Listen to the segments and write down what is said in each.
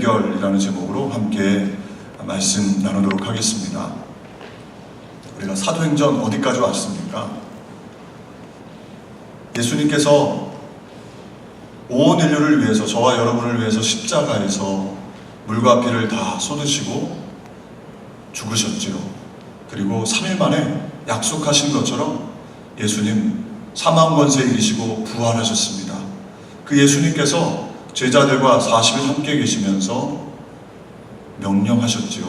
비결이라는 제목으로 함께 말씀 나누도록 하겠습니다. 우리가 사도행전 어디까지 왔습니까? 예수님께서 온 인류를 위해서, 저와 여러분을 위해서 십자가에서 물과 피를 다 쏟으시고 죽으셨지요. 그리고 3일 만에 약속하신 것처럼 예수님 사망 권세 이기시고 부활하셨습니다. 그 예수님께서 제자들과 40일 함께 계시면서 명령하셨지요.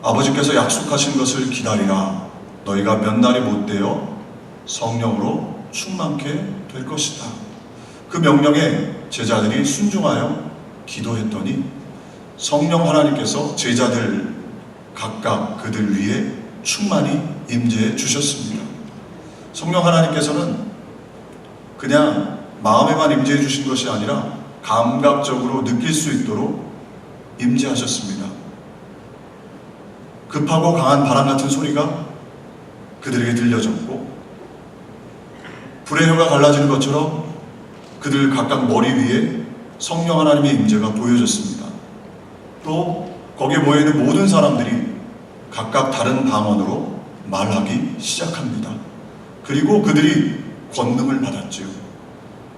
아버지께서 약속하신 것을 기다리라. 너희가 몇 날이 못 되어 성령으로 충만케 될 것이다. 그 명령에 제자들이 순종하여 기도했더니 성령 하나님께서 제자들 각각 그들 위에 충만히 임재해 주셨습니다. 성령 하나님께서는 그냥 마음에만 임재해 주신 것이 아니라 감각적으로 느낄 수 있도록 임재하셨습니다. 급하고 강한 바람 같은 소리가 그들에게 들려졌고, 불의 혀가 갈라지는 것처럼 그들 각각 머리 위에 성령 하나님의 임재가 보여졌습니다. 또 거기에 모여있는 모든 사람들이 각각 다른 방언으로 말하기 시작합니다. 그리고 그들이 권능을 받았지요.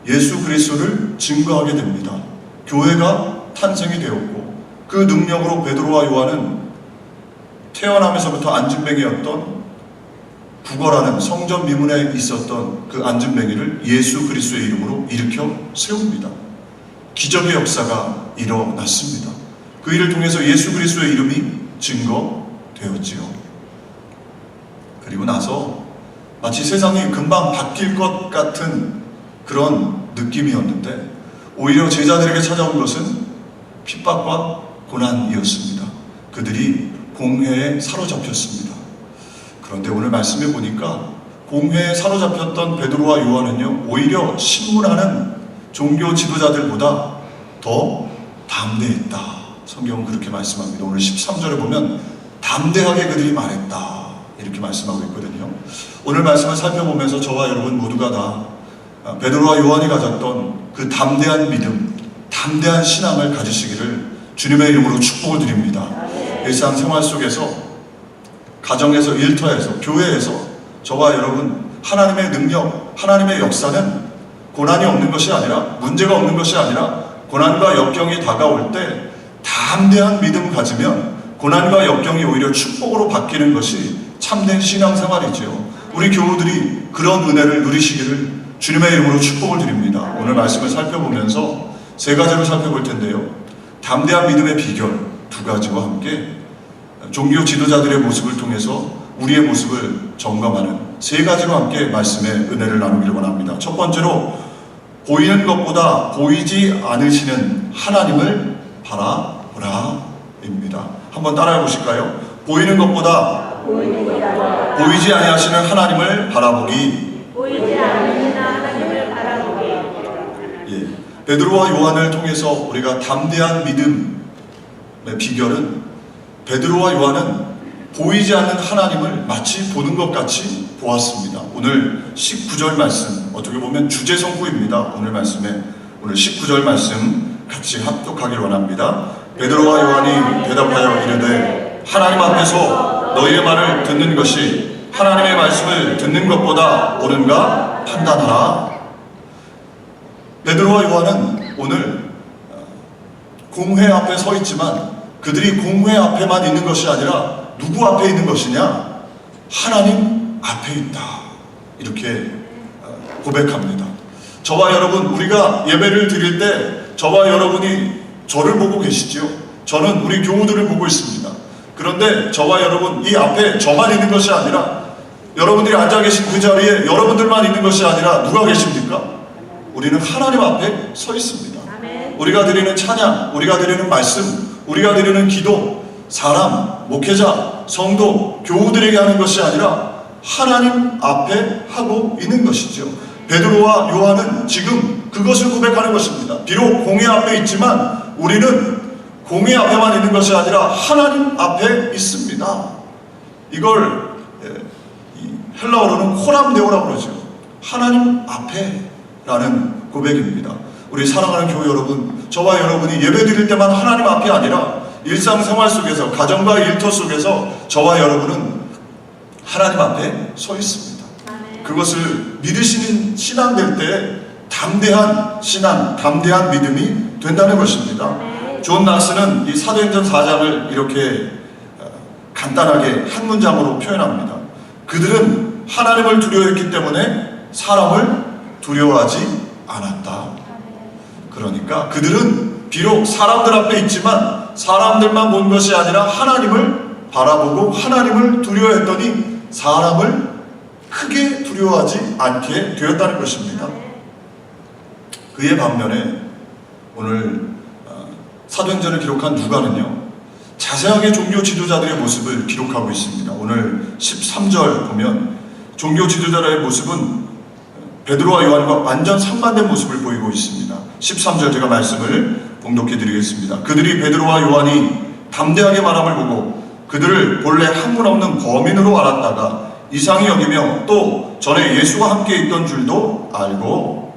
예수 그리스도를 증거하게 됩니다. 교회가 탄생이 되었고, 그 능력으로 베드로와 요한은 태어나면서부터 안진뱅이였던, 구걸하는 성전 미문에 있었던 그 안진뱅이를 예수 그리스도의 이름으로 일으켜 세웁니다. 기적의 역사가 일어났습니다. 그 일을 통해서 예수 그리스도의 이름이 증거되었지요. 그리고 나서 마치 세상이 금방 바뀔 것 같은 그런 느낌이었는데, 오히려 제자들에게 찾아온 것은 핍박과 고난이었습니다. 그들이 공회에 사로잡혔습니다. 그런데 오늘 말씀해 보니까 공회에 사로잡혔던 베드로와 요한은요, 오히려 신문하는 종교 지도자들보다 더 담대했다. 성경은 그렇게 말씀합니다. 오늘 13절에 보면 담대하게 그들이 말했다, 이렇게 말씀하고 있거든요. 오늘 말씀을 살펴보면서 저와 여러분 모두가 다 베드로와 요한이 가졌던 그 담대한 믿음, 담대한 신앙을 가지시기를 주님의 이름으로 축복을 드립니다. 일상생활 속에서, 가정에서, 일터에서, 교회에서 저와 여러분 하나님의 능력, 하나님의 역사는 고난이 없는 것이 아니라, 문제가 없는 것이 아니라, 고난과 역경이 다가올 때 담대한 믿음 가지면 고난과 역경이 오히려 축복으로 바뀌는 것이 참된 신앙생활이지요. 우리 교우들이 그런 은혜를 누리시기를 주님의 이름으로 축복을 드립니다. 오늘 말씀을 살펴보면서 세 가지로 살펴볼 텐데요. 담대한 믿음의 비결 두 가지와 함께 종교 지도자들의 모습을 통해서 우리의 모습을 점검하는 세 가지로 함께 말씀의 은혜를 나누기를 원합니다. 첫 번째로, 보이는 것보다 보이지 않으시는 하나님을 바라보라 입니다. 한번 따라해 보실까요? 보이는 것보다 보이지 아니하시는 하나님을 바라보기. 보이지 않으시는 하나님을 바라보기. 예, 베드로와 요한을 통해서 우리가 담대한 믿음의 비결은, 베드로와 요한은 보이지 않는 하나님을 마치 보는 것 같이 보았습니다. 오늘 19절 말씀, 어떻게 보면 주제 성구입니다. 오늘 말씀에, 오늘 19절 말씀 같이 합독하길 원합니다. 베드로와 요한이 대답하여 이르되, 하나님 앞에서 너희의 말을 듣는 것이 하나님의 말씀을 듣는 것보다 옳은가 판단하라. 베드로와 요한은 오늘 공회 앞에 서 있지만, 그들이 공회 앞에만 있는 것이 아니라 누구 앞에 있는 것이냐? 하나님 앞에 있다, 이렇게 고백합니다. 저와 여러분, 우리가 예배를 드릴 때 저와 여러분이 저를 보고 계시지요. 저는 우리 교우들을 보고 있습니다. 그런데 저와 여러분, 이 앞에 저만 있는 것이 아니라, 여러분들이 앉아 계신 그 자리에 여러분들만 있는 것이 아니라 누가 계십니까? 우리는 하나님 앞에 서 있습니다. 우리가 드리는 찬양, 우리가 드리는 말씀, 우리가 드리는 기도, 사람, 목회자, 성도, 교우들에게 하는 것이 아니라 하나님 앞에 하고 있는 것이죠. 베드로와 요한은 지금 그것을 고백하는 것입니다. 비록 공회 앞에 있지만 우리는 공회 앞에만 있는 것이 아니라 하나님 앞에 있습니다. 이걸 헬라어로는 코람데오라고 그러죠. 하나님 앞에 라는 고백입니다. 우리 사랑하는 교회 여러분, 저와 여러분이 예배 드릴 때만 하나님 앞이 아니라 일상생활 속에서, 가정과 일터 속에서 저와 여러분은 하나님 앞에 서 있습니다. 그것을 믿으시는 신앙 될 때 담대한 신앙, 담대한 믿음이 된다는 것입니다. 존 낙스는 이 사도행전 4장을 이렇게 간단하게 한 문장으로 표현합니다. 그들은 하나님을 두려워했기 때문에 사람을 두려워하지 않았다. 그러니까 그들은 비록 사람들 앞에 있지만 사람들만 본 것이 아니라 하나님을 바라보고 하나님을 두려워했더니 사람을 크게 두려워하지 않게 되었다는 것입니다. 그의 반면에 오늘 사도행전을 기록한 누가는요, 자세하게 종교 지도자들의 모습을 기록하고 있습니다. 오늘 13절 보면 종교 지도자들의 모습은 베드로와 요한과 완전 상반된 모습을 보이고 있습니다. 13절 제가 말씀을 봉독해 드리겠습니다. 그들이 베드로와 요한이 담대하게 말함을 보고 그들을 본래 학문 없는 범인으로 알았다가 이상히 여기며 또 전에 예수와 함께 있던 줄도 알고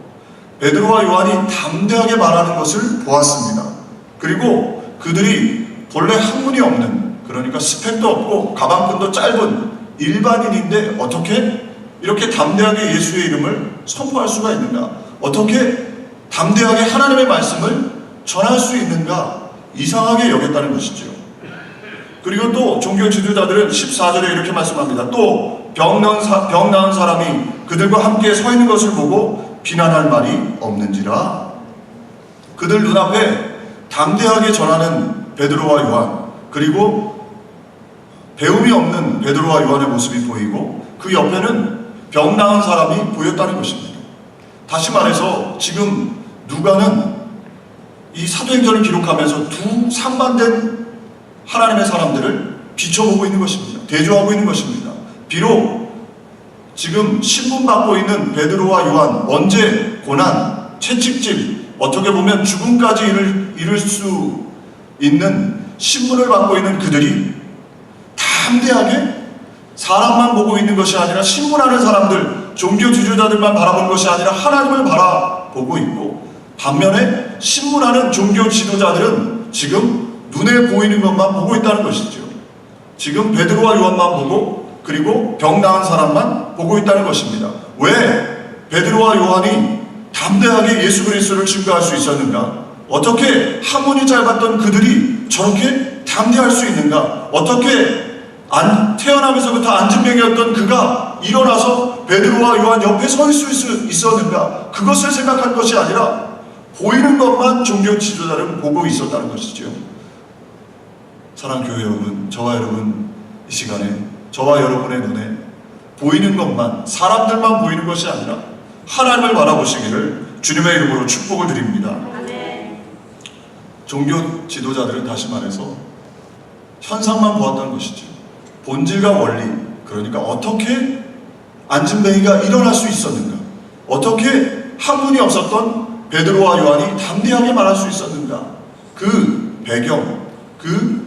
베드로와 요한이 담대하게 말하는 것을 보았습니다. 그리고 그들이 본래 학문이 없는, 그러니까 스펙도 없고 가방끈도 짧은 일반인인데 어떻게 이렇게 담대하게 예수의 이름을 선포할 수가 있는가? 어떻게 담대하게 하나님의 말씀을 전할 수 있는가? 이상하게 여겼다는 것이죠. 그리고 또 종교 지도자들은 14절에 이렇게 말씀합니다. 또 병 나은 사람이 그들과 함께 서 있는 것을 보고 비난할 말이 없는지라. 그들 눈앞에 담대하게 전하는 베드로와 요한, 그리고 배움이 없는 베드로와 요한의 모습이 보이고 그 옆에는 병 나은 사람이 보였다는 것입니다. 다시 말해서 지금 누가는 이 사도행전을 기록하면서 두 상반된 하나님의 사람들을 비춰보고 있는 것입니다. 대조하고 있는 것입니다. 비록 지금 신분받고 있는 베드로와 요한, 언제 고난, 채찍질, 어떻게 보면 죽음까지 이를 수 있는 신분을 받고 있는 그들이 담대하게 사람만 보고 있는 것이 아니라 신문하는 사람들, 종교 지도자들만 바라보는 것이 아니라 하나님을 바라보고 있고, 반면에 신문하는 종교 지도자들은 지금 눈에 보이는 것만 보고 있다는 것이죠. 지금 베드로와 요한만 보고 그리고 병 나은 사람만 보고 있다는 것입니다. 왜 베드로와 요한이 담대하게 예수 그리스도를 증거할 수 있었는가? 어떻게 학문이 짧았던 그들이 저렇게 담대할 수 있는가? 어떻게 태어나면서부터 안진병이었던 그가 일어나서 베드로와 요한 옆에 서 있을 수 있었는가? 그것을 생각할 것이 아니라 보이는 것만 종교 지도자들은 보고 있었다는 것이죠. 사랑하는 교회 여러분, 저와 여러분 이 시간에 저와 여러분의 눈에 보이는 것만, 사람들만 보이는 것이 아니라 하나님을 바라보시기를 주님의 이름으로 축복을 드립니다. 종교 지도자들은 다시 말해서 현상만 보았다는 것이죠. 본질과 원리, 그러니까 어떻게 안진뱅이가 일어날 수 있었는가? 어떻게 학문이 없었던 베드로와 요한이 담대하게 말할 수 있었는가? 그 배경, 그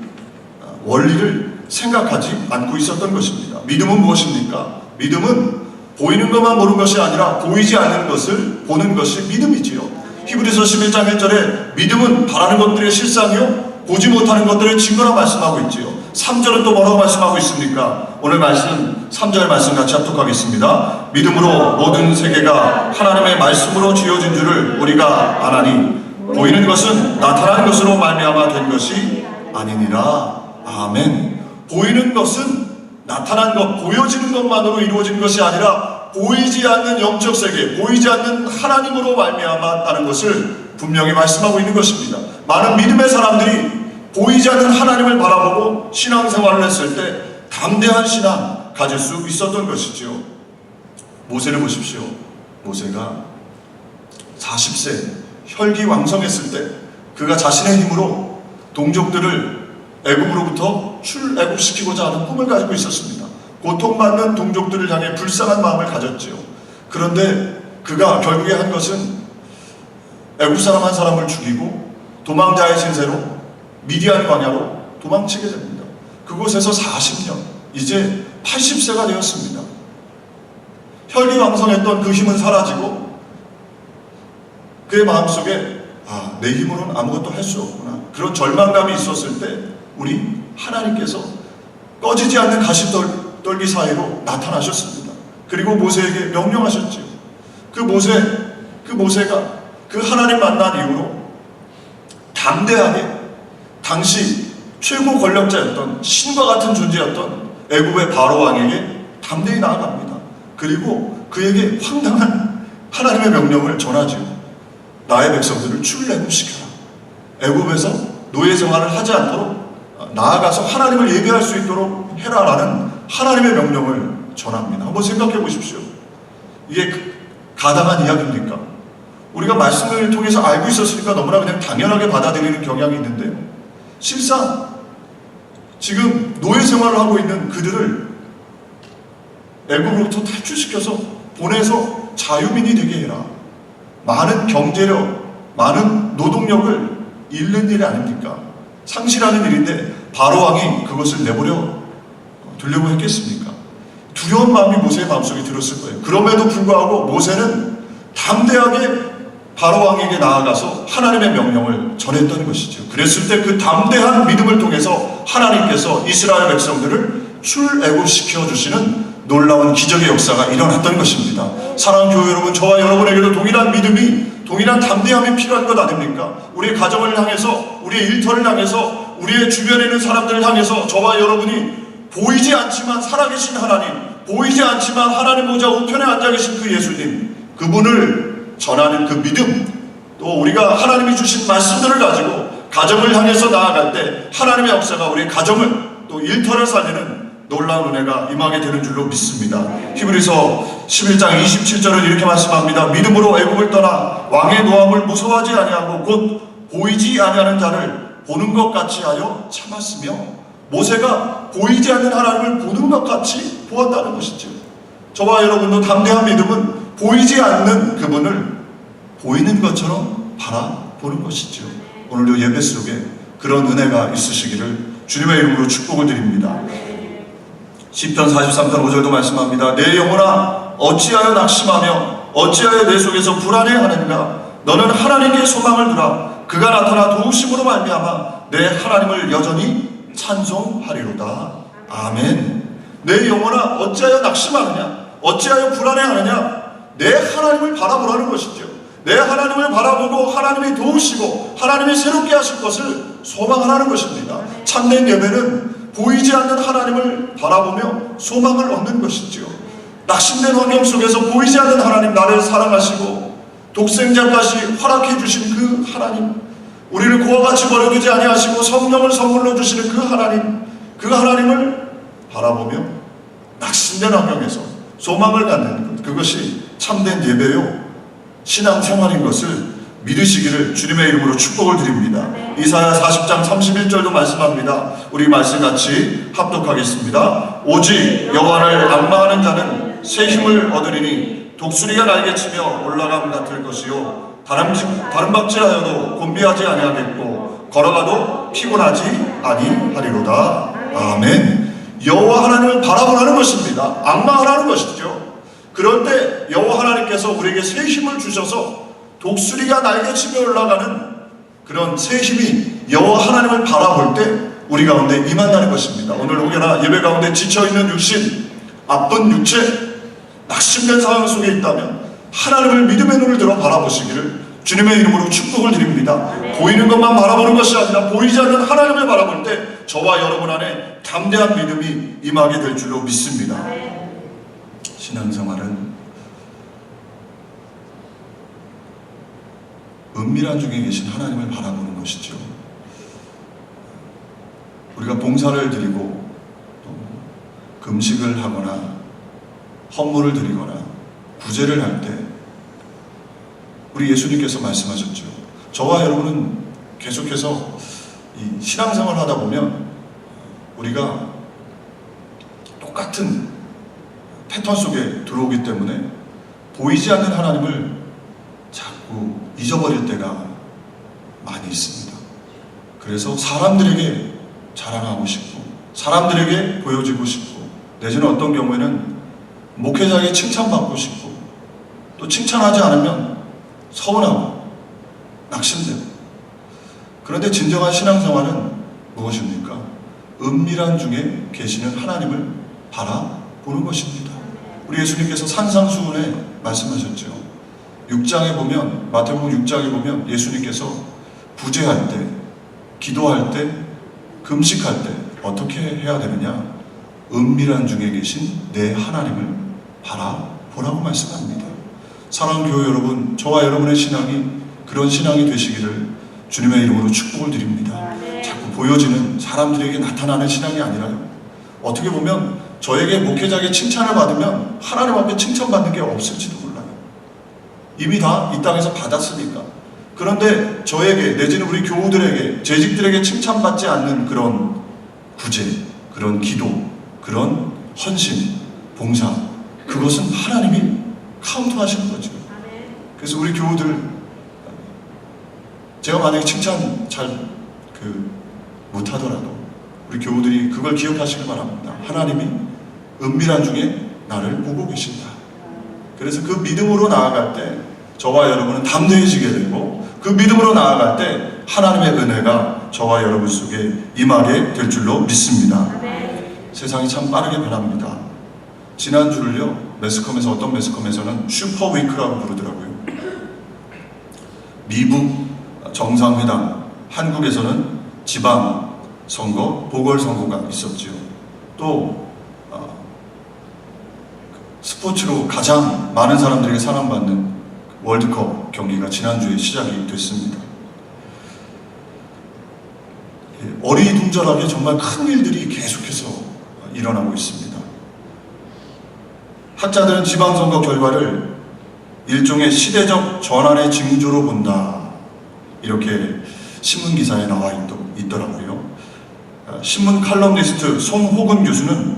원리를 생각하지 않고 있었던 것입니다. 믿음은 무엇입니까? 믿음은 보이는 것만 보는 것이 아니라 보이지 않는 것을 보는 것이 믿음이지요. 히브리서 11장 1절에 믿음은 바라는 것들의 실상이요 보지 못하는 것들의 증거라 말씀하고 있지요. 3절은 또 뭐라고 말씀하고 있습니까? 오늘 말씀 3절 말씀 같이 합독하겠습니다. 믿음으로 모든 세계가 하나님의 말씀으로 지어진 줄을 우리가 아나니 보이는 것은 나타나는 것으로 말미암아 된 것이 아니니라. 아멘. 보이는 것은 나타난 것, 보여지는 것만으로 이루어지는 것이 아니라 보이지 않는 영적 세계, 보이지 않는 하나님으로 말미암았다는 것을 분명히 말씀하고 있는 것입니다. 많은 믿음의 사람들이 보이지 않는 하나님을 바라보고 신앙생활을 했을 때 담대한 신앙 가질 수 있었던 것이죠. 모세를 보십시오. 모세가 40세 혈기왕성했을 때 그가 자신의 힘으로 동족들을 애굽으로부터 출애굽시키고자 하는 꿈을 가지고 있었습니다. 고통받는 동족들을 향해 불쌍한 마음을 가졌지요. 그런데 그가 결국에 한 것은 애굽 사람 한 사람을 죽이고 도망자의 신세로 미디안 광야로 도망치게 됩니다. 그곳에서 40년, 이제 80세가 되었습니다. 혈기왕성했던 그 힘은 사라지고 그의 마음속에 내 힘으로는 아무것도 할 수 없구나, 그런 절망감이 있었을 때 우리 하나님께서 꺼지지 않는 가시떨기 사이로 나타나셨습니다. 그리고 모세에게 명령하셨지요. 그 모세가 그 하나님 만난 이후로 담대하게 당시 최고 권력자였던 신과 같은 존재였던 애굽의 바로 왕에게 담대히 나아갑니다. 그리고 그에게 황당한 하나님의 명령을 전하지요. 나의 백성들을 출애굽시켜라. 애굽에서 노예 생활을 하지 않도록 나아가서 하나님을 예배할 수 있도록 해라라는 하나님의 명령을 전합니다. 한번 생각해 보십시오. 이게 가당한 이야기입니까? 우리가 말씀을 통해서 알고 있었으니까 너무나 그냥 당연하게 받아들이는 경향이 있는데요, 실상 지금 노예 생활을 하고 있는 그들을 애굽으로부터 탈출시켜서 보내서 자유민이 되게 해라. 많은 경제력, 많은 노동력을 잃는 일이 아닙니까? 상실하는 일인데 바로 왕이 그것을 내버려 두려고 했겠습니까? 두려운 마음이 모세의 마음속에 들었을 거예요. 그럼에도 불구하고 모세는 담대하게 바로 왕에게 나아가서 하나님의 명령을 전했던 것이죠. 그랬을 때 그 담대한 믿음을 통해서 하나님께서 이스라엘 백성들을 출애굽시켜 주시는 놀라운 기적의 역사가 일어났던 것입니다. 사랑하는 교회 여러분, 저와 여러분에게도 동일한 믿음이, 동일한 담대함이 필요한 것 아닙니까? 우리의 가정을 향해서, 우리의 일터를 향해서, 우리의 주변에 있는 사람들을 향해서 저와 여러분이 보이지 않지만 살아계신 하나님, 보이지 않지만 하나님 보좌 우편에 앉아 계신 그 예수님, 그분을 전하는 그 믿음, 또 우리가 하나님이 주신 말씀들을 가지고 가정을 향해서 나아갈 때 하나님의 역사가 우리 가정을, 또 일터를 살리는 놀라운 은혜가 임하게 되는 줄로 믿습니다. 히브리서 11장 27절은 이렇게 말씀합니다. 믿음으로 애굽을 떠나 왕의 노함을 무서워하지 아니하고 곧 보이지 아니하는 자를 보는 것 같이 하여 참았으며, 모세가 보이지 않는 하나님을 보는 것 같이 보았다는 것이죠. 저와 여러분도 담대한 믿음은 보이지 않는 그분을 보이는 것처럼 바라보는 것이죠. 오늘도 예배 속에 그런 은혜가 있으시기를 주님의 이름으로 축복을 드립니다. 시편 43편 5절도 말씀합니다. 내 영혼아 어찌하여 낙심하며 어찌하여 내 속에서 불안해하는가? 너는 하나님께 소망을 두라. 그가 나타나 도우심으로 말미암아 내 하나님을 여전히 찬송하리로다. 아멘. 내 영혼아 어찌하여 낙심하느냐? 어찌하여 불안해하느냐? 내 하나님을 바라보라는 것이죠. 내 하나님을 바라보고 하나님이 도우시고 하나님이 새롭게 하실 것을 소망하라는 것입니다. 참된 예배는 보이지 않는 하나님을 바라보며 소망을 얻는 것이지요. 낙심된 환경 속에서 보이지 않는 하나님, 나를 사랑하시고 독생자까지 허락해 주신 그 하나님, 우리를 고와 같이 버려두지 아니하시고 성령을 선물로 주시는 그 하나님, 그 하나님을 바라보며 낙심된 환경에서 소망을 갖는 것, 그것이 참된 예배요 신앙생활인 것을 믿으시기를 주님의 이름으로 축복을 드립니다. 이사야 40장 31절도 말씀합니다. 우리 말씀 같이 합독하겠습니다. 오직 여호와를 앙망하는 자는 새 힘을 얻으리니 독수리가 날개치며 올라감 같을 것이요 다름박질하여도 곤비하지 아니하겠고 걸어가도 피곤하지 아니하리로다. 아멘. 여호와 하나님을 바라보라는 것입니다. 앙망하라는 것이죠. 그럴 때 여호와 하나님께서 우리에게 새 힘을 주셔서 독수리가 날개치며 올라가는 그런 새 힘이 여호와 하나님을 바라볼 때 우리 가운데 임한다는 것입니다. 오늘 혹여나 예배 가운데 지쳐있는 육신, 아픈 육체, 낙심된 상황 속에 있다면 하나님을 믿음의 눈을 들어 바라보시기를 주님의 이름으로 축복을 드립니다. 보이는 것만 바라보는 것이 아니라 보이지 않는 하나님을 바라볼 때 저와 여러분 안에 담대한 믿음이 임하게 될 줄로 믿습니다. 신앙생활은 은밀한 중에 계신 하나님을 바라보는 것이죠. 우리가 봉사를 드리고 또 금식을 하거나 헌물을 드리거나 구제를 할 때 우리 예수님께서 말씀하셨죠. 저와 여러분은 계속해서 이 신앙생활을 하다 보면 우리가 똑같은 패턴 속에 들어오기 때문에 보이지 않는 하나님을 자꾸 잊어버릴 때가 많이 있습니다. 그래서 사람들에게 자랑하고 싶고 사람들에게 보여지고 싶고 내지는 어떤 경우에는 목회자에게 칭찬받고 싶고 또 칭찬하지 않으면 서운하고 낙심되고. 그런데 진정한 신앙생활은 무엇입니까? 은밀한 중에 계시는 하나님을 바라보는 것입니다. 우리 예수님께서 산상수훈에 말씀하셨죠. 6장에 보면, 마태복음 6장에 보면 예수님께서 부제할 때, 기도할 때, 금식할 때 어떻게 해야 되느냐? 은밀한 중에 계신 내 하나님을 바라보라고 말씀합니다. 사랑하는 교회 여러분, 저와 여러분의 신앙이 그런 신앙이 되시기를 주님의 이름으로 축복을 드립니다. 자꾸 보여지는 사람들에게 나타나는 신앙이 아니라요. 어떻게 보면 저에게 목회자에게 칭찬을 받으면 하나님 앞에 칭찬받는 게 없을지도 몰라요. 이미 다 이 땅에서 받았으니까. 그런데 저에게 내지는 우리 교우들에게, 재직들에게 칭찬받지 않는 그런 구제, 그런 기도, 그런 헌신, 봉사, 그것은 하나님이 카운트하시는 거죠. 그래서 우리 교우들, 제가 만약에 칭찬 잘 못하더라도 우리 교우들이 그걸 기억하시길 바랍니다. 하나님이 은밀한 중에 나를 보고 계신다. 그래서 그 믿음으로 나아갈 때 저와 여러분은 담대해지게 되고, 그 믿음으로 나아갈 때 하나님의 은혜가 저와 여러분 속에 임하게 될 줄로 믿습니다. 세상이 참 빠르게 변합니다. 지난주를요, 매스컴에서, 어떤 매스컴에서는 슈퍼위크라고 부르더라고요. 미국 정상회담, 한국에서는 지방선거, 보궐선거가 있었지요. 또 스포츠로 가장 많은 사람들에게 사랑받는 월드컵 경기가 지난주에 시작이 됐습니다. 어리둥절하게 정말 큰 일들이 계속해서 일어나고 있습니다. 학자들은 지방선거 결과를 일종의 시대적 전환의 징조로 본다, 이렇게 신문기사에 나와 있더라고요. 신문 칼럼니스트 송호근 교수는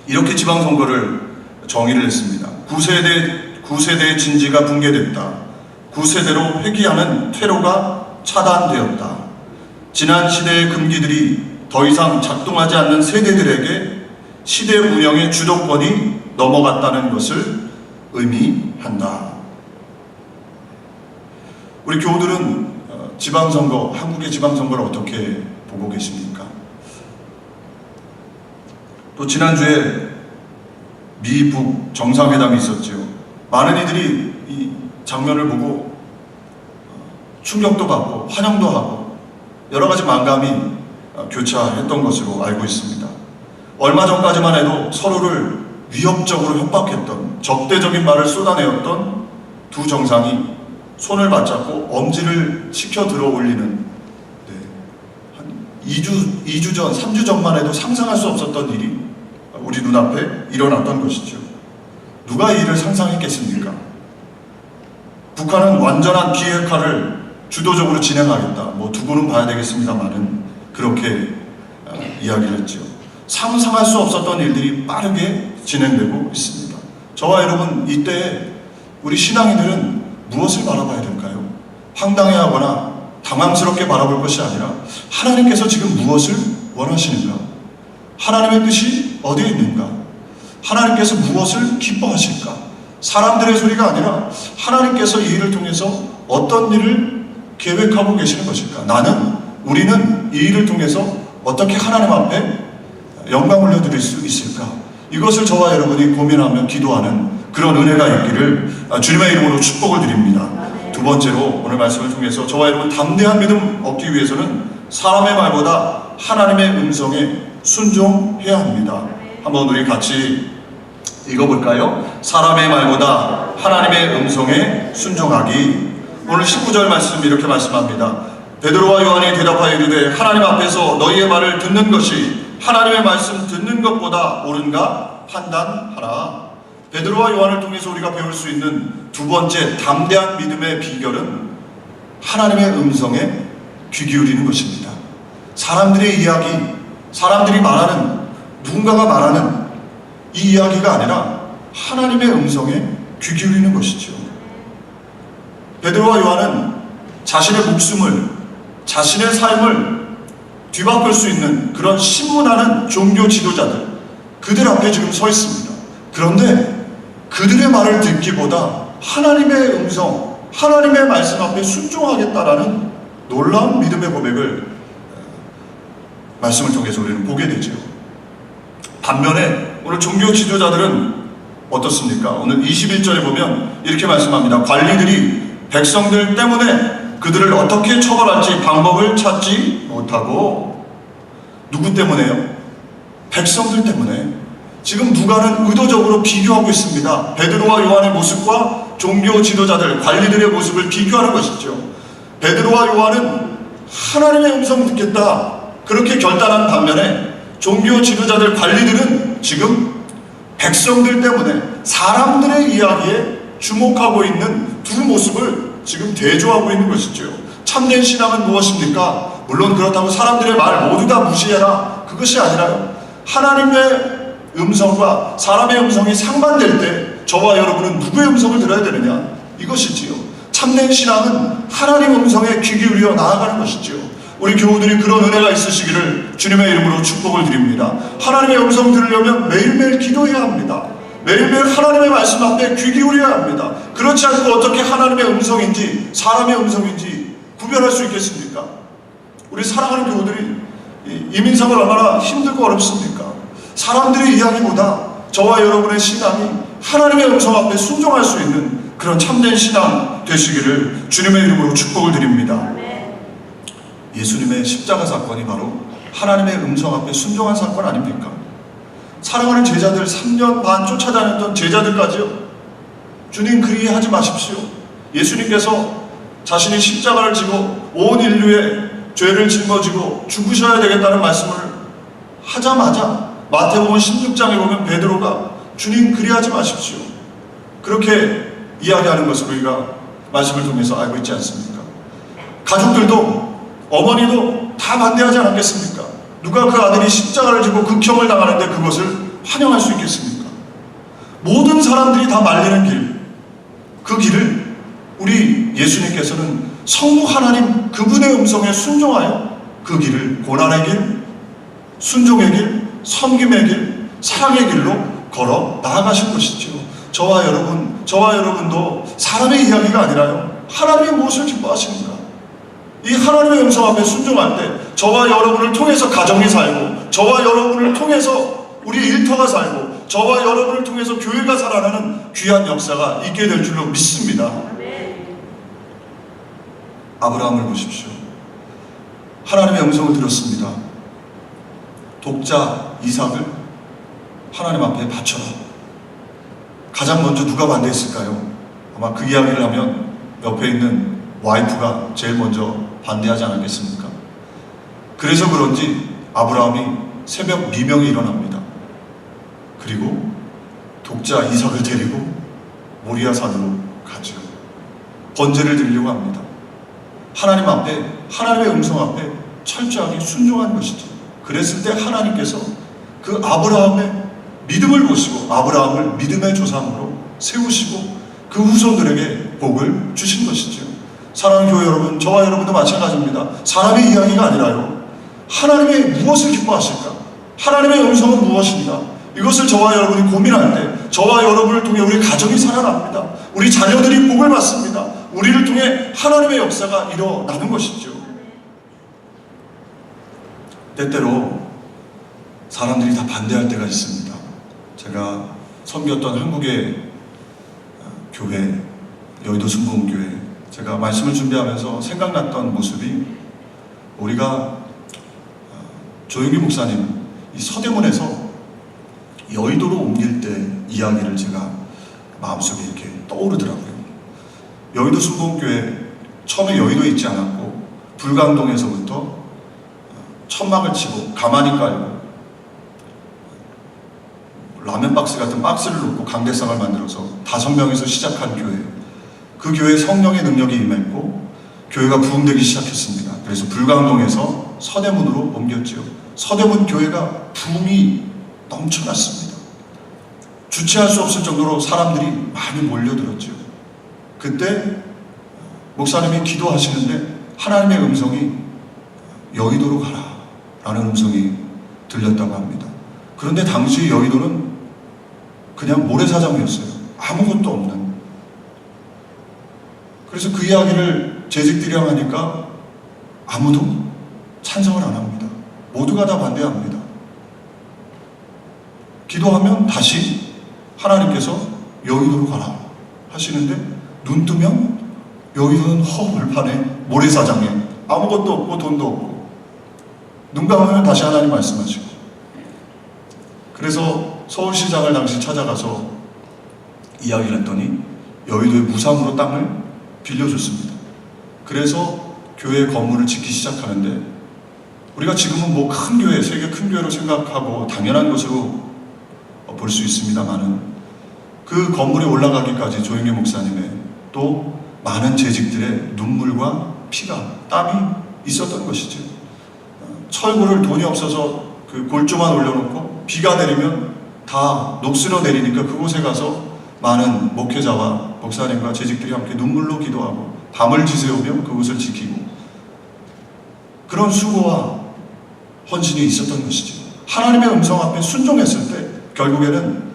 이렇게 지방선거를 정의를 했습니다. 9세대 진지가 붕괴됐다. 9세대로 회귀하는 퇴로가 차단되었다. 지난 시대의 금기들이 더 이상 작동하지 않는 세대들에게 시대 운영의 주도권이 넘어갔다는 것을 의미한다. 우리 교우들은 지방선거, 한국의 지방선거를 어떻게 보고 계십니까? 또 지난주에 미북 정상회담이 있었지요. 많은 이들이 이 장면을 보고 충격도 받고 환영도 하고 여러 가지 만감이 교차했던 것으로 알고 있습니다. 얼마 전까지만 해도 서로를 위협적으로 협박했던, 적대적인 말을 쏟아내었던 두 정상이 손을 맞잡고 엄지를 치켜 들어 올리는, 한 2주 전, 3주 전만 해도 상상할 수 없었던 일이 우리 눈앞에 일어났던 것이죠. 누가 이 일을 상상했겠습니까? 북한은 완전한 비핵화를 주도적으로 진행하겠다. 두고는 봐야 되겠습니다만은 그렇게 이야기를 했죠. 상상할 수 없었던 일들이 빠르게 진행되고 있습니다. 저와 여러분, 이때 우리 신앙인들은 무엇을 바라봐야 될까요? 황당해하거나 당황스럽게 바라볼 것이 아니라 하나님께서 지금 무엇을 원하시는가? 하나님의 뜻이 어디에 있는가? 하나님께서 무엇을 기뻐하실까? 사람들의 소리가 아니라 하나님께서 이 일을 통해서 어떤 일을 계획하고 계시는 것일까? 우리는 이 일을 통해서 어떻게 하나님 앞에 영광 올려드릴 수 있을까? 이것을 저와 여러분이 고민하며 기도하는 그런 은혜가 있기를 주님의 이름으로 축복을 드립니다. 두 번째로 오늘 말씀을 통해서 저와 여러분 담대한 믿음 얻기 위해서는 사람의 말보다 하나님의 음성에 순종해야 합니다. 한번 우리 같이 읽어볼까요? 사람의 말보다 하나님의 음성에 순종하기. 오늘 19절 말씀 이렇게 말씀합니다. 베드로와 요한이 대답하여 이르되 하나님 앞에서 너희의 말을 듣는 것이 하나님의 말씀 듣는 것보다 옳은가 판단하라. 베드로와 요한을 통해서 우리가 배울 수 있는 두 번째 담대한 믿음의 비결은 하나님의 음성에 귀 기울이는 것입니다. 사람들의 이야기, 사람들이 말하는, 누군가가 말하는 이 이야기가 아니라 하나님의 음성에 귀 기울이는 것이죠. 베드로와 요한은 자신의 목숨을, 자신의 삶을 뒤바꿀 수 있는 그런 신문하는 종교 지도자들, 그들 앞에 지금 서 있습니다. 그런데 그들의 말을 듣기보다 하나님의 음성, 하나님의 말씀 앞에 순종하겠다라는 놀라운 믿음의 고백을 말씀을 통해서 우리는 보게 되죠. 반면에 오늘 종교 지도자들은 어떻습니까? 오늘 21절에 보면 이렇게 말씀합니다. 관리들이 백성들 때문에 그들을 어떻게 처벌할지 방법을 찾지 못하고. 누구 때문에요? 백성들 때문에. 지금 누가는 의도적으로 비교하고 있습니다. 베드로와 요한의 모습과 종교 지도자들, 관리들의 모습을 비교하는 것이죠. 베드로와 요한은 하나님의 음성을 듣겠다 그렇게 결단한 반면에 종교 지도자들, 관리들은 지금 백성들 때문에 사람들의 이야기에 주목하고 있는 두 모습을 지금 대조하고 있는 것이죠. 참된 신앙은 무엇입니까? 물론 그렇다고 사람들의 말 모두 다 무시해라, 그것이 아니라요, 하나님의 음성과 사람의 음성이 상반될 때 저와 여러분은 누구의 음성을 들어야 되느냐, 이것이지요. 참된 신앙은 하나님 음성에 귀 기울여 나아가는 것이지요. 우리 교우들이 그런 은혜가 있으시기를 주님의 이름으로 축복을 드립니다. 하나님의 음성 들으려면 매일매일 기도해야 합니다. 매일매일 하나님의 말씀 앞에 귀 기울여야 합니다. 그렇지 않고 어떻게 하나님의 음성인지 사람의 음성인지 구별할 수 있겠습니까? 우리 사랑하는 교우들이 이민생활 얼마나 힘들고 어렵습니까? 사람들의 이야기보다 저와 여러분의 신앙이 하나님의 음성 앞에 순종할 수 있는 그런 참된 신앙 되시기를 주님의 이름으로 축복을 드립니다. 예수님의 십자가 사건이 바로 하나님의 음성 앞에 순종한 사건 아닙니까? 사랑하는 제자들, 3년 반 쫓아다녔던 제자들까지요, 주님 그리 하지 마십시오. 예수님께서 자신이 십자가를 지고 온 인류의 죄를 짊어지고 죽으셔야 되겠다는 말씀을 하자마자 마태복음 16장에 보면 베드로가 주님 그리 하지 마십시오, 그렇게 이야기하는 것을 우리가 말씀을 통해서 알고 있지 않습니까? 가족들도, 어머니도 다 반대하지 않았겠습니까? 누가 그 아들이 십자가를 지고 극형을 당하는데 그것을 환영할 수 있겠습니까? 모든 사람들이 다 말리는 길, 그 길을 우리 예수님께서는 성부 하나님 그분의 음성에 순종하여 그 길을 고난의 길, 순종의 길, 섬김의 길, 사랑의 길로 걸어 나아가신 것이죠. 저와 여러분도 사람의 이야기가 아니라요, 하나님이 무엇을 기뻐하시는가, 이 하나님의 음성 앞에 순종할 때 저와 여러분을 통해서 가정이 살고, 저와 여러분을 통해서 우리 일터가 살고, 저와 여러분을 통해서 교회가 살아나는 귀한 역사가 있게 될 줄로 믿습니다. 아브라함을 보십시오. 하나님의 음성을 들었습니다. 독자 이삭을 하나님 앞에 바쳐라. 가장 먼저 누가 반대했을까요? 아마 그 이야기를 하면 옆에 있는 와이프가 제일 먼저 반대하지 않았겠습니까? 그래서 그런지 아브라함이 새벽 미명에 일어납니다. 그리고 독자 이삭을 데리고 모리아 산으로 가죠. 번제를 드리려고 합니다. 하나님 앞에, 하나님의 음성 앞에 철저하게 순종한 것이죠. 그랬을 때 하나님께서 그 아브라함의 믿음을 보시고 아브라함을 믿음의 조상으로 세우시고 그 후손들에게 복을 주신 것이죠. 사랑하는 교회 여러분, 저와 여러분도 마찬가지입니다. 사람의 이야기가 아니라요, 하나님의 무엇을 기뻐하실까? 하나님의 음성은 무엇인가? 이것을 저와 여러분이 고민할 때 저와 여러분을 통해 우리 가정이 살아납니다. 우리 자녀들이 복을 받습니다. 우리를 통해 하나님의 역사가 일어나는 것이죠. 때때로 사람들이 다 반대할 때가 있습니다. 제가 섬겼던 한국의 교회, 여의도 순복음교회, 제가 말씀을 준비하면서 생각났던 모습이, 우리가 조용기 목사님 이 서대문에서 여의도로 옮길 때 이야기를 제가 마음속에 이렇게 떠오르더라고요. 여의도 순복음교회 처음에 여의도에 있지 않았고 불광동에서부터 천막을 치고 가만히 깔고 라면 박스 같은 박스를 놓고 강대상을 만들어서 5명에서 시작한 교회, 그 교회에 성령의 능력이 임했고 교회가 부흥되기 시작했습니다. 그래서 불광동에서 서대문으로 옮겼죠. 서대문 교회가 부흥이 넘쳐났습니다. 주체할 수 없을 정도로 사람들이 많이 몰려들었죠. 그때 목사님이 기도하시는데 하나님의 음성이 여의도로 가라 라는 음성이 들렸다고 합니다. 그런데 당시 여의도는 그냥 모래사장이었어요. 아무것도 없는. 그래서 그 이야기를 재직들이랑 하니까 아무도 찬성을 안 합니다. 모두가 다 반대합니다. 기도하면 다시 하나님께서 여의도로 가라 하시는데 눈 뜨면 여의도는 허벌판에 모래사장에 아무것도 없고 돈도 없고, 눈 감으면 다시 하나님 말씀하시고. 그래서 서울시장을 당시 찾아가서 이야기를 했더니 여의도에 무상으로 땅을 빌려줬습니다. 그래서 교회 건물을 짓기 시작하는데, 우리가 지금은 뭐 큰 교회, 세계 큰 교회로 생각하고 당연한 것으로 볼 수 있습니다만은, 그 건물에 올라가기까지 조영기 목사님의 또 많은 재직들의 눈물과 피가, 땀이 있었던 것이죠. 철골을 돈이 없어서 그 골조만 올려놓고 비가 내리면 다 녹슬어 내리니까 그곳에 가서 많은 목회자와 목사님과 재직들이 함께 눈물로 기도하고 밤을 지새우며 그곳을 지키고, 그런 수고와 헌신이 있었던 것이죠. 하나님의 음성 앞에 순종했을 때 결국에는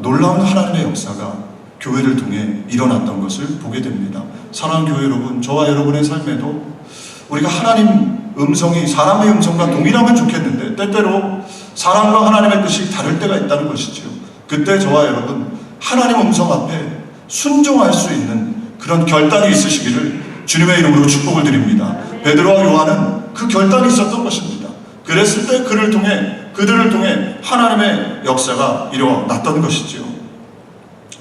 놀라운 하나님의 역사가 교회를 통해 일어났던 것을 보게 됩니다. 사랑하는 교회 여러분, 저와 여러분의 삶에도 우리가 하나님 음성이 사람의 음성과 동일하면 좋겠는데 때때로 사람과 하나님의 뜻이 다를 때가 있다는 것이죠. 그때 저와 여러분 하나님 음성 앞에 순종할 수 있는 그런 결단이 있으시기를 주님의 이름으로 축복을 드립니다. 베드로와 요한은 그 결단이 있었던 것입니다. 그랬을 때 그들을 통해 하나님의 역사가 일어났던 것이죠.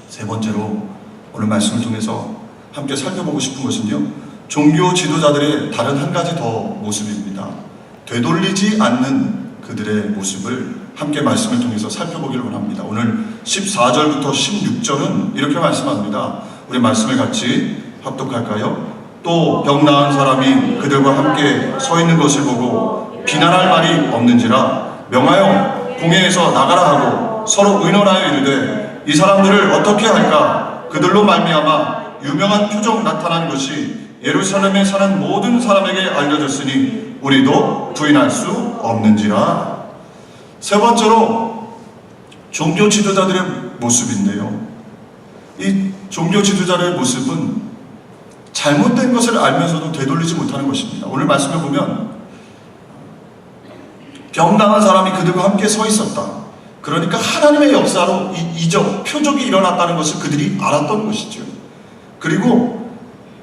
세 번째로 오늘 말씀을 통해서 함께 살펴보고 싶은 것은요, 종교 지도자들의 다른 한 가지 더 모습입니다. 되돌리지 않는 그들의 모습을 함께 말씀을 통해서 살펴보기를 원합니다. 오늘 14절부터 16절은 이렇게 말씀합니다. 우리 말씀을 같이 합독할까요? 또 병 나은 사람이 그들과 함께 서 있는 것을 보고 비난할 말이 없는지라 명하여 공회에서 나가라 하고 서로 의논하여 이르되 이 사람들을 어떻게 할까? 그들로 말미암아 유명한 표적 나타난 것이 예루살렘에 사는 모든 사람에게 알려졌으니 우리도 부인할 수 없는지라. 세 번째로 종교 지도자들의 모습인데요, 이 종교 지도자들의 모습은 잘못된 것을 알면서도 되돌리지 못하는 것입니다. 오늘 말씀을 보면 병당한 사람이 그들과 함께 서 있었다. 그러니까 하나님의 역사로 이적, 표적이 일어났다는 것을 그들이 알았던 것이죠. 그리고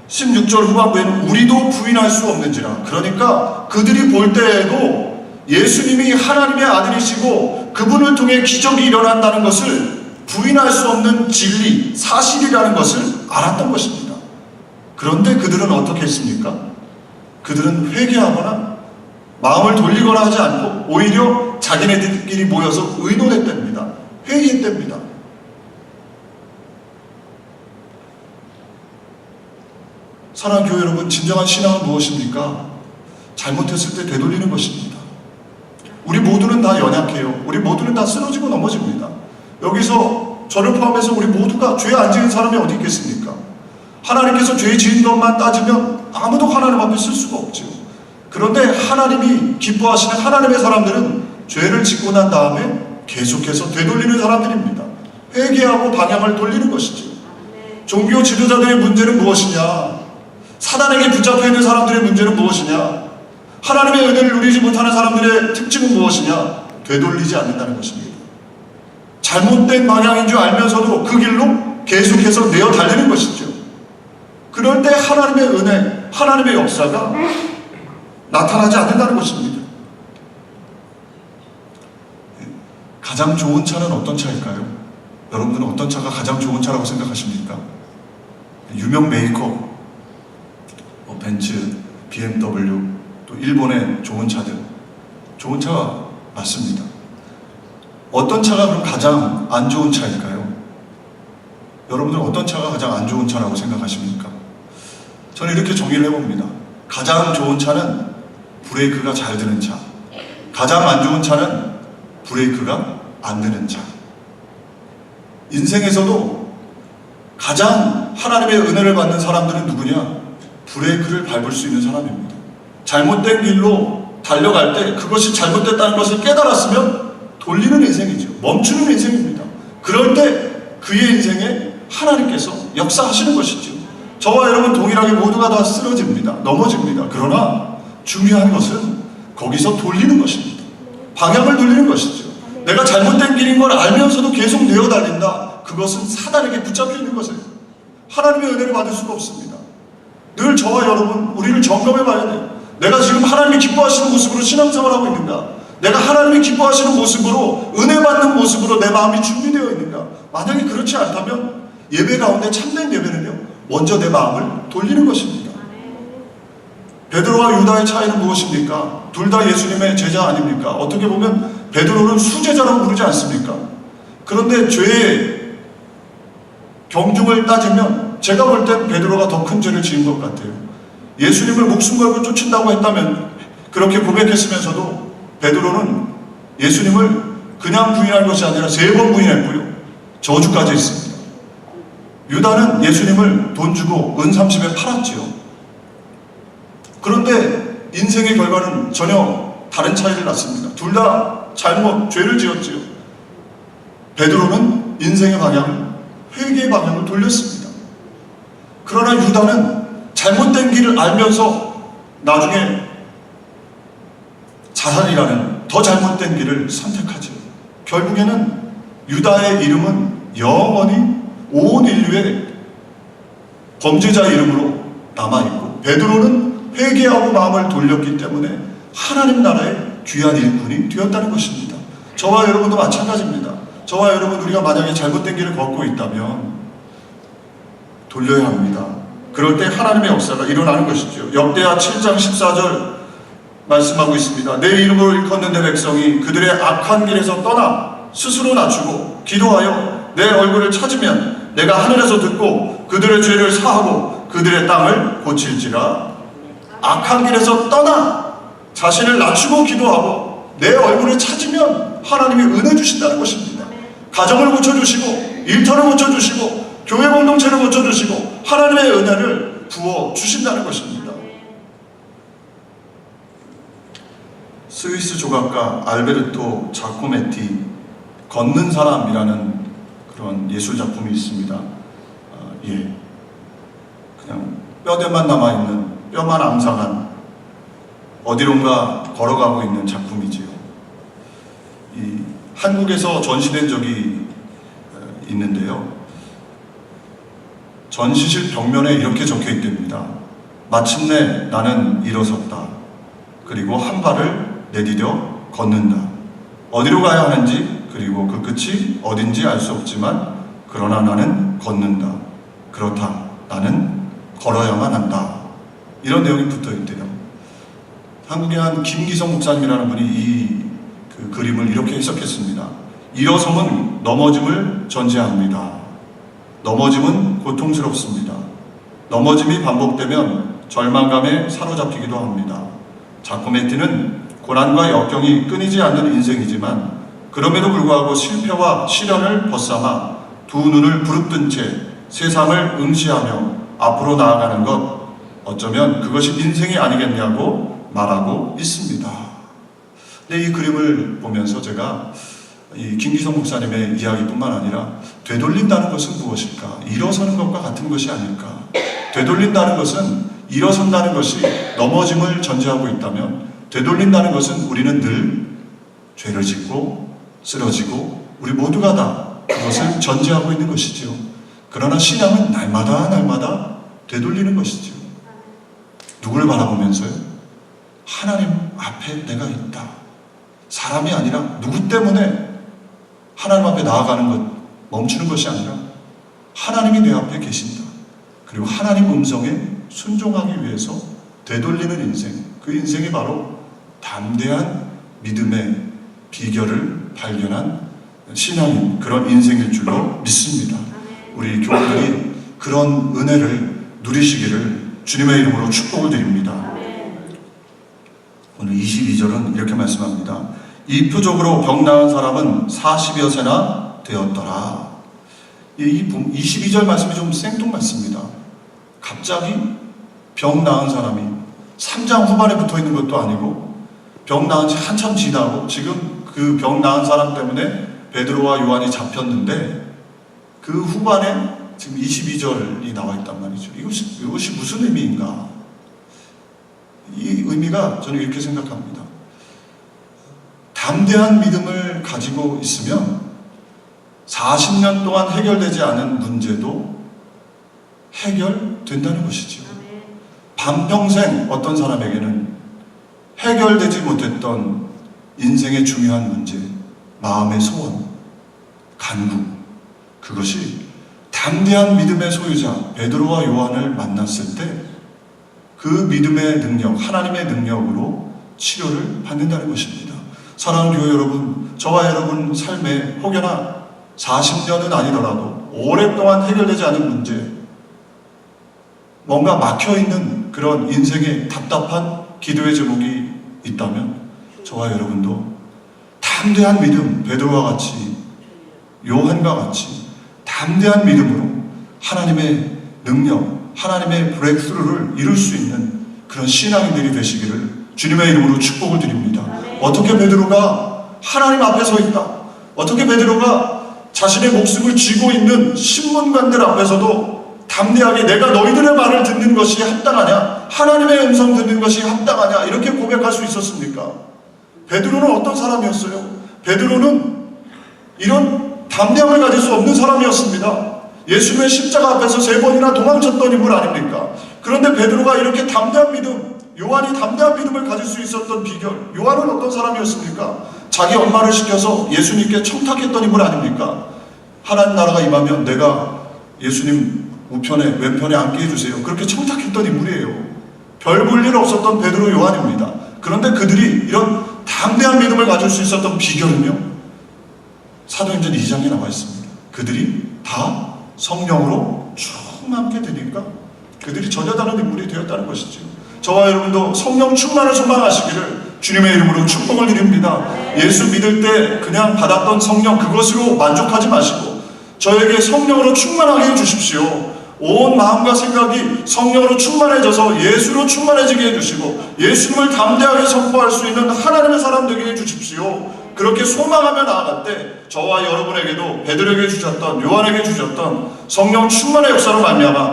16절 후반부에는 우리도 부인할 수 없는지라. 그러니까 그들이 볼 때에도 예수님이 하나님의 아들이시고 그분을 통해 기적이 일어난다는 것을 부인할 수 없는 진리, 사실이라는 것을 알았던 것입니다. 그런데 그들은 어떻게 했습니까? 그들은 회개하거나 마음을 돌리거나 하지 않고 오히려 자기네들끼리 모여서 의논했답니다. 회의했답니다. 사랑하는 교회 여러분, 진정한 신앙은 무엇입니까? 잘못했을 때 되돌리는 것입니다. 우리 모두는 다 연약해요. 우리 모두는 다 쓰러지고 넘어집니다. 여기서 저를 포함해서 우리 모두가 죄 안 지은 사람이 어디 있겠습니까? 하나님께서 죄 지은 것만 따지면 아무도 하나님 앞에 쓸 수가 없죠. 그런데 하나님이 기뻐하시는 하나님의 사람들은 죄를 짓고 난 다음에 계속해서 되돌리는 사람들입니다. 회개하고 방향을 돌리는 것이죠. 종교 지도자들의 문제는 무엇이냐? 사단에게 붙잡혀 있는 사람들의 문제는 무엇이냐? 하나님의 은혜를 누리지 못하는 사람들의 특징은 무엇이냐? 되돌리지 않는다는 것입니다. 잘못된 방향인 줄 알면서도 그 길로 계속해서 내어 달리는 것이죠. 그럴 때 하나님의 은혜, 하나님의 역사가 나타나지 않는다는 것입니다. 가장 좋은 차는 어떤 차일까요? 여러분들은 어떤 차가 가장 좋은 차라고 생각하십니까? 유명 메이커, 벤츠, BMW, 또 일본의 좋은 차들, 좋은 차가 맞습니다. 어떤 차가 그럼 가장 안 좋은 차일까요? 여러분들은 어떤 차가 가장 안 좋은 차라고 생각하십니까? 저는 이렇게 정의를 해봅니다. 가장 좋은 차는 브레이크가 잘 드는 차, 가장 안 좋은 차는 브레이크가 안 드는 차. 인생에서도 가장 하나님의 은혜를 받는 사람들은 누구냐? 브레이크를 밟을 수 있는 사람입니다. 잘못된 길로 달려갈 때 그것이 잘못됐다는 것을 깨달았으면 돌리는 인생이죠. 멈추는 인생입니다. 그럴 때 그의 인생에 하나님께서 역사하시는 것이죠. 저와 여러분 동일하게 모두가 다 쓰러집니다. 넘어집니다. 그러나 중요한 것은 거기서 돌리는 것입니다. 방향을 돌리는 것이죠. 내가 잘못된 길인 걸 알면서도 계속 내어 달린다. 그것은 사단에게 붙잡혀 있는 것이에요. 하나님의 은혜를 받을 수가 없습니다. 늘 저와 여러분 우리를 점검해 봐야 돼요. 내가 지금 하나님이 기뻐하시는 모습으로 신앙생활하고 있는가? 내가 하나님이 기뻐하시는 모습으로 은혜 받는 모습으로 내 마음이 준비되어 있는가? 만약에 그렇지 않다면 예배 가운데 참된 예배는요, 먼저 내 마음을 돌리는 것입니다. 베드로와 유다의 차이는 무엇입니까? 둘 다 예수님의 제자 아닙니까? 어떻게 보면 베드로는 수제자라고 부르지 않습니까? 그런데 죄의 경중을 따지면 제가 볼 땐 베드로가 더 큰 죄를 지은 것 같아요. 예수님을 목숨 걸고 쫓는다고 했다면, 그렇게 고백했으면서도 베드로는 예수님을 그냥 부인한 것이 아니라 3번 부인했고요, 저주까지 했습니다. 유다는 예수님을 돈 주고 은 30에 팔았지요. 그런데 인생의 결과는 전혀 다른 차이를 낳습니다. 둘 다 죄를 지었지요. 베드로는 인생의 방향을, 회개의 방향을 돌렸습니다. 그러나 유다는 잘못된 길을 알면서 나중에 자살이라는 더 잘못된 길을 선택하죠. 결국에는 유다의 이름은 영원히 온 인류의 범죄자 이름으로 남아있고, 베드로는 회개하고 마음을 돌렸기 때문에 하나님 나라의 귀한 일꾼이 되었다는 것입니다. 저와 여러분도 마찬가지입니다. 저와 여러분, 우리가 만약에 잘못된 길을 걷고 있다면 돌려야 합니다. 그럴 때 하나님의 역사가 일어나는 것이죠. 역대하 7장 14절 말씀하고 있습니다. 내 이름으로 일컫는 내 백성이 그들의 악한 길에서 떠나 스스로 낮추고 기도하여 내 얼굴을 찾으면 내가 하늘에서 듣고 그들의 죄를 사하고 그들의 땅을 고칠지라. 악한 길에서 떠나 자신을 낮추고 기도하고 내 얼굴을 찾으면 하나님이 은혜 주신다는 것입니다. 가정을 고쳐주시고 일터를 고쳐주시고 교회 공동체를 고쳐주시고 하나님의 은혜를 부어주신다는 것입니다. 스위스 조각가 알베르토 자코메티 걷는 사람이라는 그런 예술 작품이 있습니다. 그냥 뼈대만 남아있는, 뼈만 앙상한 어디론가 걸어가고 있는 작품이지요. 한국에서 전시된 적이 있는데요, 전시실 벽면에 이렇게 적혀 있답니다. 마침내 나는 일어섰다. 그리고 한 발을 내디뎌 걷는다. 어디로 가야 하는지, 그리고 그 끝이 어딘지 알 수 없지만 그러나 나는 걷는다. 그렇다. 나는 걸어야만 한다. 이런 내용이 붙어 있대요. 한국의 한 김기성 목사님이라는 분이 그 그림을 이렇게 해석했습니다. 일어섬은 넘어짐을 전제합니다. 넘어짐은 고통스럽습니다. 넘어짐이 반복되면 절망감에 사로잡히기도 합니다. 자코메티는 고난과 역경이 끊이지 않는 인생이지만 그럼에도 불구하고 실패와 시련을 벗삼아 두 눈을 부릅뜬 채 세상을 응시하며 앞으로 나아가는 것, 어쩌면 그것이 인생이 아니겠냐고 말하고 있습니다. 근데 이 그림을 보면서 제가 이 김기성 목사님의 이야기뿐만 아니라 되돌린다는 것은 무엇일까? 일어서는 것과 같은 것이 아닐까? 되돌린다는 것은, 일어선다는 것이 넘어짐을 전제하고 있다면 되돌린다는 것은 우리는 늘 죄를 짓고 쓰러지고 우리 모두가 다 그것을 전제하고 있는 것이지요. 그러나 신앙은 날마다 되돌리는 것이지요. 누구를 바라보면서요? 하나님 앞에 내가 있다. 사람이 아니라 누구 때문에 하나님 앞에 나아가는 것, 멈추는 것이 아니라 하나님이 내 앞에 계신다. 그리고 하나님 음성에 순종하기 위해서 되돌리는 인생, 그 인생이 바로 담대한 믿음의 비결을 발견한 신앙인, 그런 인생일 줄로 믿습니다. 우리 교우들이 그런 은혜를 누리시기를 주님의 이름으로 축복을 드립니다. 오늘 22절은 이렇게 말씀합니다. 이 표적으로 병 나은 사람은 40여 세나 되었더라. 이 22절 말씀이 좀 생뚱맞습니다. 갑자기 병 나은 사람이 3장 후반에 붙어 있는 것도 아니고 병 나은 지 한참 지나고 지금 그 병 나은 사람 때문에 베드로와 요한이 잡혔는데 그 후반에 지금 22절이 나와 있단 말이죠. 이것이 무슨 의미인가? 이 의미가 저는 이렇게 생각합니다. 담대한 믿음을 가지고 있으면 40년 동안 해결되지 않은 문제도 해결된다는 것이지요. 반평생 어떤 사람에게는 해결되지 못했던 인생의 중요한 문제, 마음의 소원, 간구, 그것이 담대한 믿음의 소유자 베드로와 요한을 만났을 때 그 믿음의 능력, 하나님의 능력으로 치료를 받는다는 것입니다. 사랑하는 교회 여러분, 저와 여러분 삶에 혹여나 40년은 아니더라도 오랫동안 해결되지 않은 문제, 뭔가 막혀있는 그런 인생의 답답한 기도의 제목이 있다면 저와 여러분도 담대한 믿음, 베드로와 같이, 요한과 같이 담대한 믿음으로 하나님의 능력, 하나님의 브레이크스루를 이룰 수 있는 그런 신앙인들이 되시기를 주님의 이름으로 축복을 드립니다. 어떻게 베드로가 하나님 앞에 서 있다, 어떻게 베드로가 자신의 목숨을 쥐고 있는 신문관들 앞에서도 담대하게 내가 너희들의 말을 듣는 것이 합당하냐, 하나님의 음성 듣는 것이 합당하냐, 이렇게 고백할 수 있었습니까? 베드로는 어떤 사람이었어요? 베드로는 이런 담대함을 가질 수 없는 사람이었습니다. 예수님의 십자가 앞에서 3번이나 도망쳤던 인물 아닙니까? 그런데 베드로가 이렇게 담대한 믿음, 요한이 담대한 믿음을 가질 수 있었던 비결, 요한은 어떤 사람이었습니까? 자기 엄마를 시켜서 예수님께 청탁했던 인물 아닙니까? 하나님 나라가 임하면 내가 예수님 우편에 왼편에 앉게 해주세요, 그렇게 청탁했던 인물이에요. 별 볼 일 없었던 베드로, 요한입니다. 그런데 그들이 이런 담대한 믿음을 가질 수 있었던 비결은요, 사도행전 2장에 나와 있습니다. 그들이 다 성령으로 충만하게 되니까 그들이 전혀 다른 인물이 되었다는 것이죠. 저와 여러분도 성령 충만을 소망하시기를 주님의 이름으로 축복을 드립니다. 예수 믿을 때 그냥 받았던 성령, 그것으로 만족하지 마시고 저에게 성령으로 충만하게 해주십시오. 온 마음과 생각이 성령으로 충만해져서 예수로 충만해지게 해주시고 예수님을 담대하게 선포할 수 있는 하나님의 사람 되게 해주십시오. 그렇게 소망하며 나아갈 때 저와 여러분에게도 베드로에게 주셨던, 요한에게 주셨던 성령 충만의 역사로 말미암아